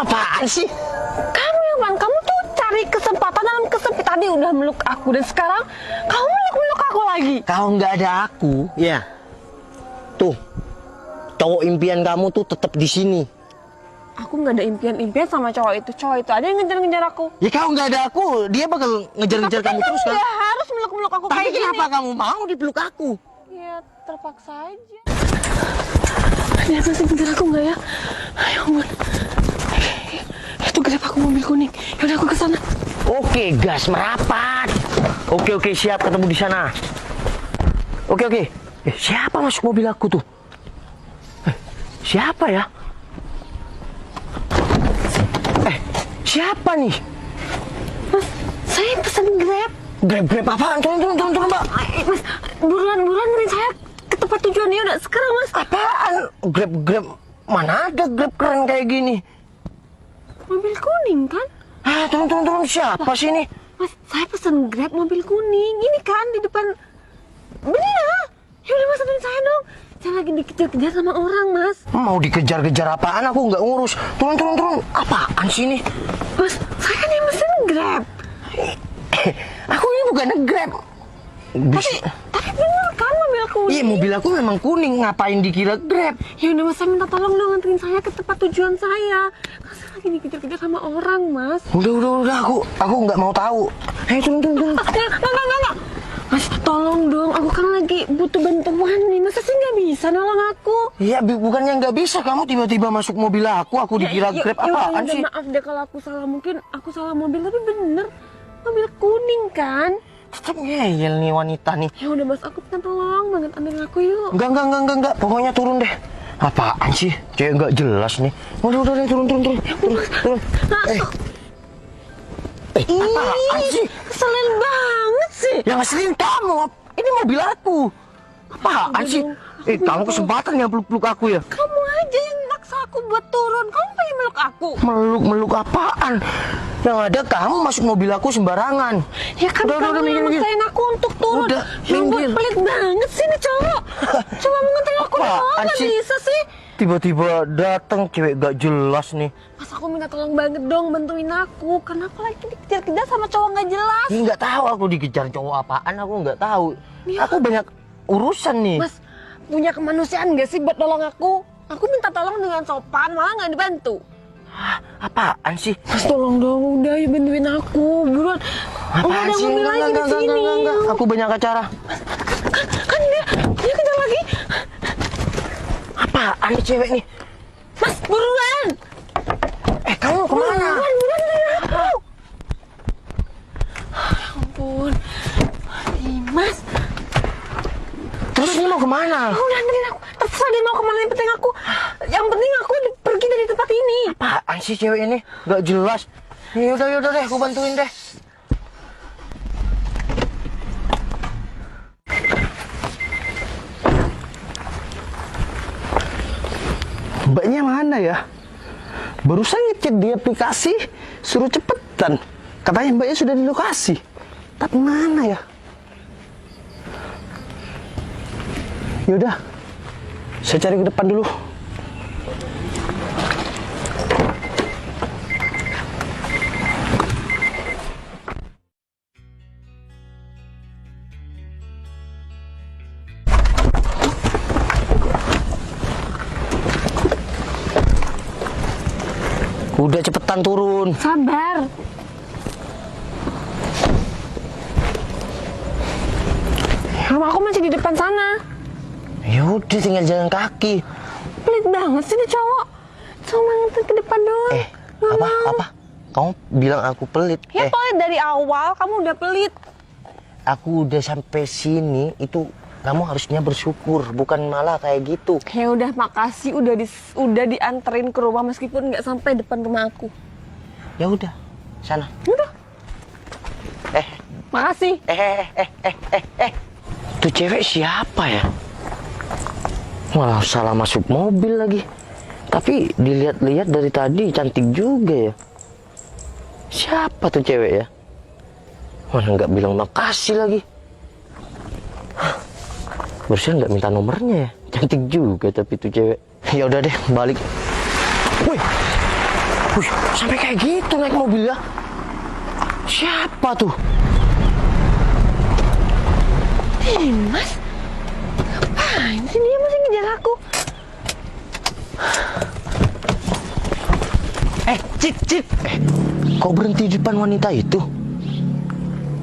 apaan sih? Kamu yang man, kamu tuh cari kesempatan dalam kesempitan. Tadi udah meluk aku dan sekarang kamu meluk aku lagi. Kalau nggak ada aku, ya. Tuh, cowok impian kamu tuh tetap di sini. Aku nggak ada impian-impian sama cowok itu. Cowok itu ada yang ngejar-ngejar aku. Ya kalau nggak ada aku, dia bakal ngejar-ngejar kamu terus kan? Dia harus meluk-meluk aku Tapi kayak gini. kenapa kamu mau dipeluk aku? Ya terpaksa aja. Dia masih ngejar aku nggak ya? Ayo ampun. Itu grab aku mobil kuning. Yaudah aku kesana. Oke, gas merapat. Oke, siap ketemu di sana. Oke. Siapa masuk mobil aku tuh? Siapa ya? Siapa nih? Mas, saya pesan grab. Grab apaan? Turun, Mbak. Mas, buruan beri saya ke tempat tujuannya udah sekarang, Mas. Apaan? Grab. Mana ada Grab keren kayak gini? Mobil kuning kan? Turun. Siapa sih ini? Mas, saya pesan grab mobil kuning. Ini kan di depan. Bener. Yaudah Mas, anterin saya dong. Saya lagi dikejar-kejar sama orang, Mas. Mau dikejar-kejar apaan? Aku nggak ngurus. Turun. Apaan sih ini? Mas, saya kan yang mesen grab. Aku ini bukan Grab. Tapi bener kan mobil kuning? Iya, mobil aku memang kuning. Ngapain dikira Grab? Ya udah Mas, saya minta tolong dong anterin saya ke tempat tujuan saya. Kan saya lagi dikejar-kejar sama orang, Mas. Udah. Aku nggak mau tahu. Turun. Enggak. Mas, tolong dong. Aku kan lagi butuh bantuan nih. Masa sih nggak bisa nolong aku? Iya, bukannya nggak bisa. Kamu tiba-tiba masuk mobil aku dikira Grab apaan sih? Maaf deh kalau aku salah. Mungkin aku salah mobil, tapi bener. Mobil kuning kan? Tetap ngeyel nih wanita nih. Ya udah Mas, aku minta tolong banget anterin aku yuk. Enggak. Pokoknya turun deh. Apaan sih? Cewek nggak jelas nih. Udah, turun. Turun. Apaan sih? Keselin banget sih. Yang ngeselin kamu. Ini mobil aku. Apaan sih? Kamu kesempatan yang peluk-peluk aku ya? Kamu aja yang maksa aku buat turun. Kamu pengen meluk aku. Meluk apaan? Yang ada kamu masuk mobil aku sembarangan. Ya kan udah, kamu yang minggir. maksain aku untuk turun. Udah, ya ampun, minggir. pelit banget sih nih cowok. Cuma mau nganterin aku doang, Apaan nggak sih? bisa sih. Tiba-tiba datang cewek gak jelas nih. Mas, aku minta tolong banget dong bantuin aku. Karena aku lagi dikejar-kejar sama cowok nggak jelas. Ih, nggak tahu aku dikejar cowok apaan, aku nggak tahu. Ya. Aku banyak urusan nih. Mas, punya kemanusiaan gak sih buat nolong aku? Aku minta tolong dengan sopan, malah nggak dibantu. Hah, apaan sih? Mas, tolong dong, udah ya bantuin aku, buruan. Nggak ada mobil lagi di sini. Enggak. Aku banyak acara. Kan dia kejar lagi. Apaan nih cewek nih? Mas, buruan. Kamu kemana? Buruan dari aku. Ya ampun. Mas. Terus ini mau kemana? Udah anterin aku. Terserah dia mau kemana, yang penting aku. Yang penting aku pergi dari tempat ini. Apaan sih cewek ini? Gak jelas. Yaudah deh, aku bantuin deh. Mbaknya mana ya? Barusan ngechat di aplikasi, suruh cepetan. Katanya mbaknya sudah di lokasi. Tapi mana ya? Yaudah, saya cari ke depan dulu. Udah cepetan turun. Sabar. Rumah aku masih di depan sana. Yaudah, tinggal jalan kaki. Pelit banget sih nih cowok. Cuma nganter ke depan doang. Nggak mau. Apa? Kamu bilang aku pelit. Ya pelit dari awal, kamu udah pelit. Aku udah sampai sini, itu kamu harusnya bersyukur, bukan malah kayak gitu. Ya udah, makasih udah dianterin ke rumah meskipun nggak sampai depan rumah aku. Ya udah, sana. Udah. Makasih. Tuh cewek siapa ya? Malah salah masuk mobil lagi. Tapi dilihat-lihat dari tadi cantik juga ya. Siapa tuh cewek ya? Mana nggak bilang makasih lagi. Harusnya nggak minta nomornya ya. Cantik juga tapi tuh cewek. Ya udah deh, balik. Wih, Wih, sampai kayak gitu naik mobil ya. Siapa tuh? Mas, ngapain sih dia masih ngejar aku? Cit. Kok berhenti di depan wanita itu?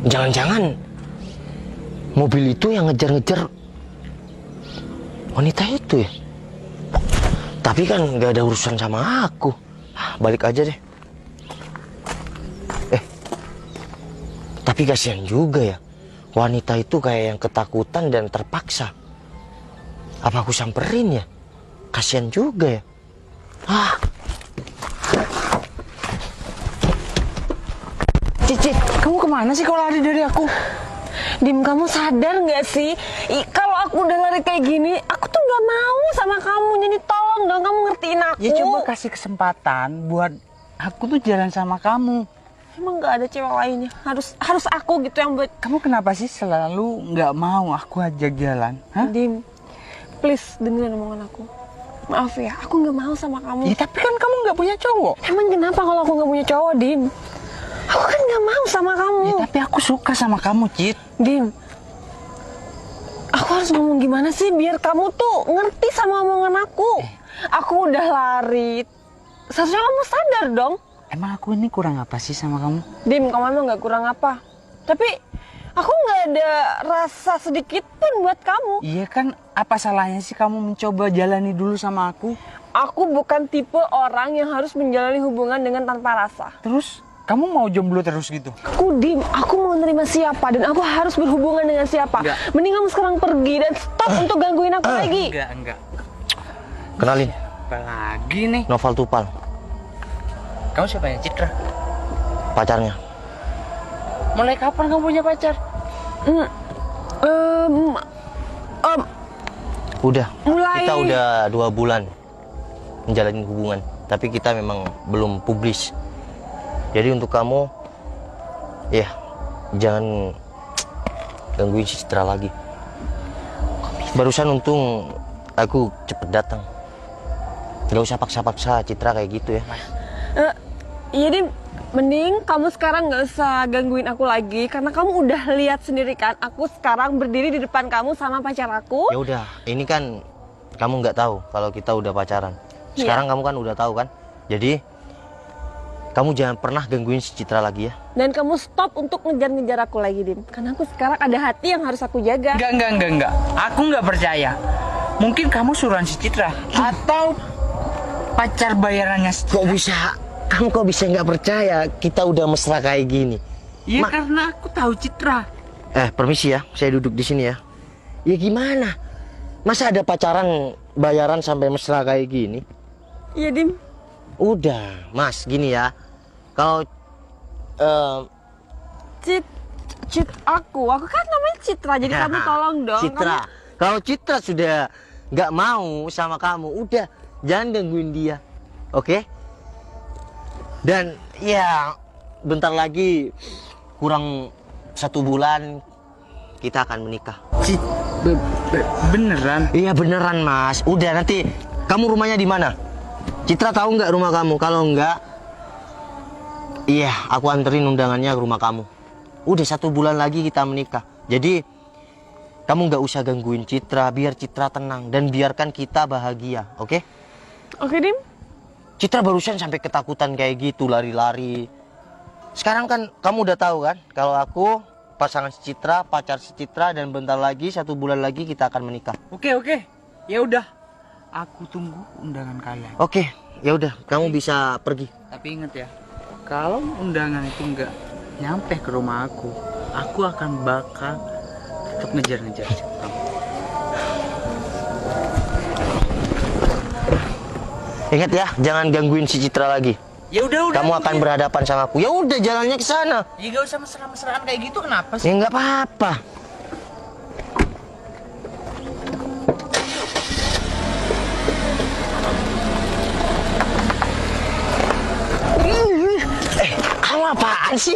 Jangan-jangan mobil itu yang ngejar-ngejar wanita itu ya? Tapi kan nggak ada urusan sama aku. Balik aja deh. Tapi kasihan juga ya. Wanita itu kayak yang ketakutan dan terpaksa. Apa aku samperin ya? Kasihan juga ya. Cicit, kamu kemana sih kalau lari dari aku? Dim, kamu sadar nggak sih? Kalau aku udah lari kayak gini, aku tuh nggak mau sama kamu. Jadi tolong dong kamu ngertiin aku. Ya coba kasih kesempatan buat aku tuh jalan sama kamu. Emang nggak ada cewek lainnya? Harus aku gitu yang buat. Kamu kenapa sih selalu nggak mau aku ajak jalan? Hah? Dim, please dengerin omongan aku. Maaf ya, aku nggak mau sama kamu. Ya, tapi kan kamu nggak punya cowok. Emang kenapa kalau aku nggak punya cowok, Dim? Aku kan nggak mau sama kamu. Ya, tapi aku suka sama kamu, Cit. Dim, aku harus ngomong gimana sih biar kamu tuh ngerti sama omongan aku. Aku udah lari. Seharusnya kamu sadar dong. Emang aku ini kurang apa sih sama kamu? Dim, kamu emang nggak kurang apa. Tapi aku nggak ada rasa sedikit pun buat kamu. Iya kan, apa salahnya sih kamu mencoba jalani dulu sama aku? Aku bukan tipe orang yang harus menjalani hubungan dengan tanpa rasa. Terus, kamu mau jomblo terus gitu? Aku mau nerima siapa dan aku harus berhubungan dengan siapa. Enggak. Mending kamu sekarang pergi dan stop untuk gangguin aku lagi. Enggak. Kenalin, Apa lagi nih? Noval Tupal, Kamu siapa ya, Citra? pacarnya. Mulai kapan kamu punya pacar? Kita udah 2 bulan menjalani hubungan, tapi kita memang belum publis. Jadi untuk kamu, ya jangan gangguin si Citra lagi. Barusan untung aku cepet datang. Gak usah paksa-paksa Citra kayak gitu ya. Iya Dim, mending kamu sekarang nggak usah gangguin aku lagi karena kamu udah lihat sendiri kan aku sekarang berdiri di depan kamu sama pacar aku. Ya udah, ini kan kamu nggak tahu kalau kita udah pacaran. Sekarang kamu kan udah tahu kan. Jadi kamu jangan pernah gangguin si Citra lagi ya. Dan kamu stop untuk ngejar-ngejar aku lagi Dim. Karena aku sekarang ada hati yang harus aku jaga. Enggak. Aku nggak percaya. Mungkin kamu suruhan si Citra atau pacar bayarannya si Citra. Kok bisa? Kamu kok bisa nggak percaya kita udah mesra kayak gini? Iya karena aku tahu Citra. Permisi ya, saya duduk di sini ya. Ya gimana? Masa ada pacaran bayaran sampai mesra kayak gini? Iya Dim. Udah, Mas, gini ya. Kalau Cit aku kan namanya Citra jadi kamu tolong dong. Citra, kalau Citra sudah nggak mau sama kamu, udah jangan gangguin dia, oke? Dan ya bentar lagi kurang 1 bulan kita akan menikah. Beneran? Iya beneran Mas. Udah nanti kamu rumahnya di mana? Citra tahu nggak rumah kamu? Kalau nggak, iya aku anterin undangannya ke rumah kamu. Udah 1 bulan lagi kita menikah. Jadi kamu nggak usah gangguin Citra, biar Citra tenang dan biarkan kita bahagia, oke? Oke Dim. Citra barusan sampai ketakutan kayak gitu, lari-lari. Sekarang kan kamu udah tahu kan kalau aku pasangan si Citra, pacar si Citra, dan bentar lagi 1 bulan lagi kita akan menikah. Oke. Ya udah. Aku tunggu undangan kalian. Oke, ya udah, kamu bisa pergi. Tapi ingat ya, kalau undangan itu nggak nyampe ke rumah aku akan bakal tetap ngejar-ngejar kamu. Ingat ya, jangan gangguin si Citra lagi. Ya udah. Kamu akan berhadapan sama aku. Ya udah, jalannya ke sana. Ya gak usah mesra-mesraan kayak gitu, kenapa sih? Ya nggak apa-apa. Kamu apaan sih?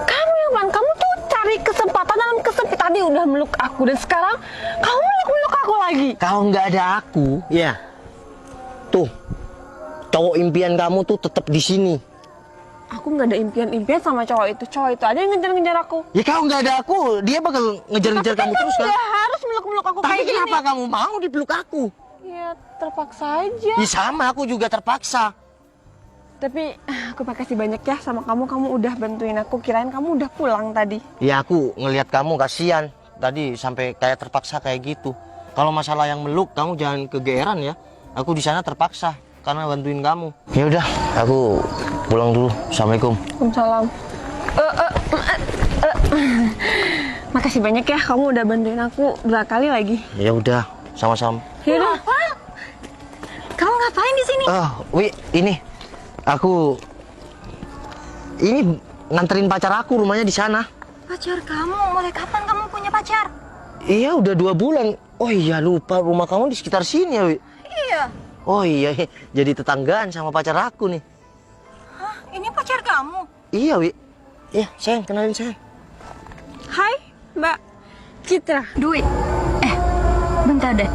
Kamu yang mana? Kamu tuh cari kesempatan dalam kesempitan. Tadi udah meluk aku dan sekarang kamu meluk aku lagi. Kalau nggak ada aku, ya. Tuh cowok impian kamu tuh tetap di sini. Aku nggak ada impian-impian sama cowok itu. Cowok itu aja yang ngejar-ngejar aku. Ya kalau nggak ada aku, dia bakal ngejar-ngejar kamu terus kan? Nggak harus meluk-meluk aku Tapi kayak gini. kenapa kamu mau dipeluk aku? Ya terpaksa aja. Ya sama, aku juga terpaksa. Tapi aku makasih banyak ya sama kamu. Kamu udah bantuin aku. Kirain kamu udah pulang tadi. Ya aku ngelihat kamu kasihan. Tadi sampai kayak terpaksa kayak gitu. Kalau masalah yang meluk, kamu jangan kegeeran ya. Aku di sana terpaksa karena bantuin kamu. Ya udah, aku pulang dulu. Assalamualaikum. Waalaikumsalam. Makasih banyak ya. Kamu udah bantuin aku 2 kali lagi. Ya udah, sama-sama. Yaudah. Kamu ngapain di sini? Oh, Wi, ini aku nganterin pacar aku, rumahnya di sana. Pacar kamu? Mulai kapan kamu punya pacar? Iya, udah 2 bulan. Oh iya, lupa rumah kamu di sekitar sini ya, Wi. Iya. Oh iya, jadi tetanggaan sama pacar aku nih. Hah? Ini pacar kamu? Iya, Wi. Iya, sayang, kenalin sayang. Hai, Mbak Citra. Dwi. Bentar deh.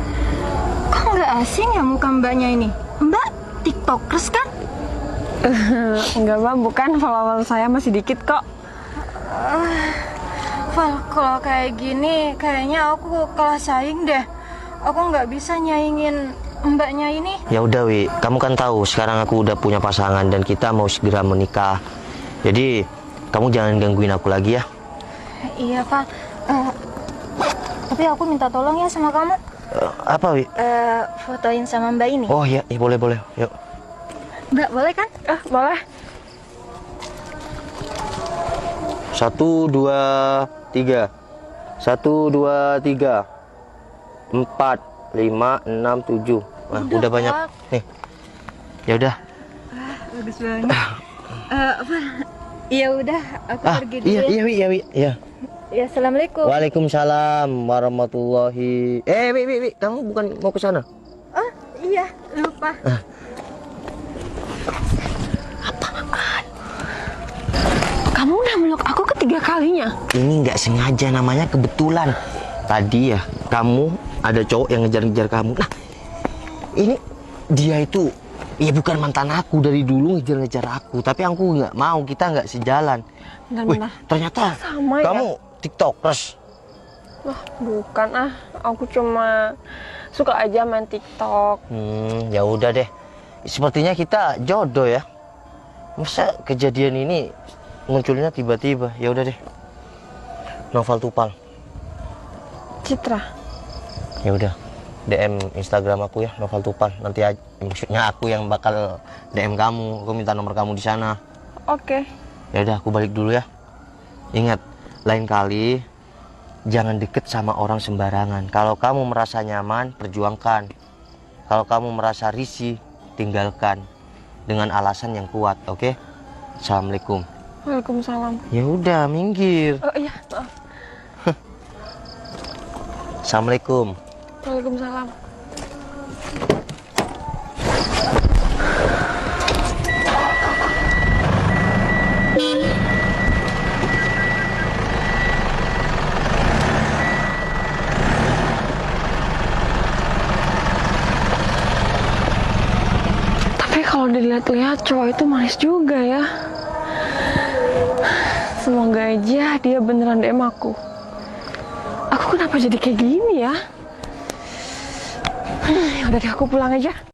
Kok nggak asing ya muka mbaknya ini? Mbak tiktokers kan? Enggak, Mbak, bukan. Follower saya masih dikit kok. Val, kalau kayak gini kayaknya aku kalah saing deh. Aku nggak bisa nyaingin mbaknya ini. Ya udah, Wi. Kamu kan tahu sekarang aku udah punya pasangan dan kita mau segera menikah. Jadi, kamu jangan gangguin aku lagi ya. Iya, Val. Tapi aku minta tolong ya sama kamu. Apa, Wi? Fotoin sama mbak ini. Oh iya, boleh. Yuk. Mbak, boleh kan? Boleh. 1, 2, 3. 1, 2, 3. 4, 5, 6, 7. Wah, udah banyak. Val. Nih. Ya udah. Bagus banget. Ya udah, aku pergi dulu Iya, ya. Wi. Iya. Ya, assalamualaikum. Waalaikumsalam warahmatullahi. Wi, kamu bukan mau ke sana? Oh, iya, lupa. Kamu udah meluk aku ketiga kalinya. Ini nggak sengaja, namanya kebetulan. Tadi ya, kamu ada cowok yang ngejar-ngejar kamu. Nah, ini dia itu, ya bukan mantan aku dari dulu ngejar-ngejar aku. Tapi aku nggak mau, kita nggak sejalan. Wih, Benar-benar. ternyata Sama ya? kamu tiktokers. Wah, bukan ah. Aku cuma suka aja main TikTok. Ya udah deh. Sepertinya kita jodoh ya. Masa kejadian ini munculnya tiba-tiba? Ya udah deh. Noval Tupal. Citra. Ya udah. DM Instagram aku ya, Noval Tupal. Nanti aja, maksudnya aku yang bakal DM kamu. Aku minta nomor kamu di sana. Oke. Ya udah, aku balik dulu ya. Ingat, lain kali jangan deket sama orang sembarangan. Kalau kamu merasa nyaman, perjuangkan. Kalau kamu merasa risih, tinggalkan dengan alasan yang kuat, oke? Assalamualaikum. Waalaikumsalam. Ya udah, minggir. Oh iya, maaf. Assalamualaikum. Waalaikumsalam. Tapi kalau dilihat-lihat cowok itu manis juga ya. Semoga aja dia beneran DM aku. Aku kenapa jadi kayak gini ya? Ya udah deh, aku pulang aja.